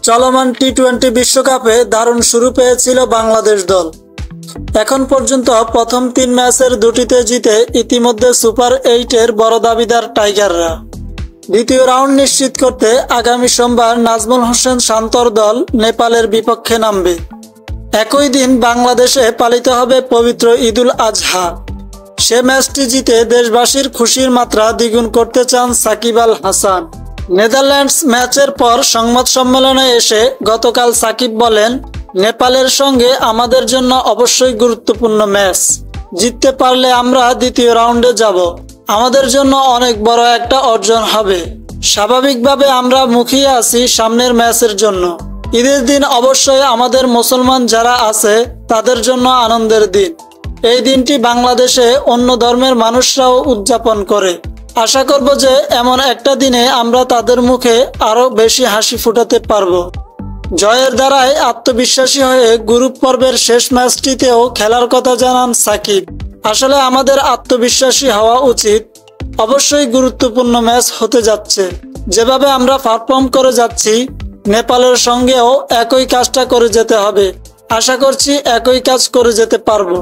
চলমান টি-20 বিশ্বকাপে দারুণ শুরু পেয়েছিল বাংলাদেশ দল। এখন পর্যন্ত প্রথম 3 ম্যাচের দুটিতে জিতে ইতিমধ্যে সুপার 8-এর বড় দাবিদার টাইগাররা। দ্বিতীয় রাউন্ড নিশ্চিত করতে আগামী সোমবার নাজমুল হোসেন শান্তর দল নেপালের বিপক্ষে নামবে। একই দিন বাংলাদেশে পালিত হবে পবিত্র ঈদুল আজহা। সে ম্যাচটি জিতে দেশবাসীর খুশির মাত্রা দ্বিগুণ করতে চান সাকিব আল হাসান। নেদারল্যান্ডস ম্যাচের পর সংবাদ সম্মেলনে এসে গতকাল সাকিব বলেন, নেপালের সঙ্গে আমাদের জন্য অবশ্যই গুরুত্বপূর্ণ ম্যাচ। জিততে পারলে আমরা দ্বিতীয় রাউন্ডে যাব। আমাদের জন্য অনেক বড় একটা অর্জন হবে। স্বাভাবিকভাবে আমরা মুখিয়ে আছি সামনের ম্যাচের জন্য। ঈদের দিন অবশ্যই আমাদের মুসলমান যারা আছে তাদের জন্য আনন্দের দিন। এই দিনটি বাংলাদেশে অন্য ধর্মের মানুষরাও উদযাপন করে। আশা করব যে এমন একটা দিনে আমরা তাদের মুখে আরো বেশি হাসি ফোটাতে পারবো। জয়ের দ্বারাই আত্মবিশ্বাসী হয়ে গ্রুপ পর্বের শেষ ম্যাচটিতেও খেলার কথা জানান সাকিব। আসলে আমাদের আত্মবিশ্বাসী হওয়া উচিত। অবশ্যই গুরুত্বপূর্ণ ম্যাচ হতে যাচ্ছে। যেভাবে আমরা পারফর্ম করে যাচ্ছি, নেপালের সঙ্গেও একই কাজটা করে যেতে হবে। আশা করছি একই কাজ করে যেতে পারবো।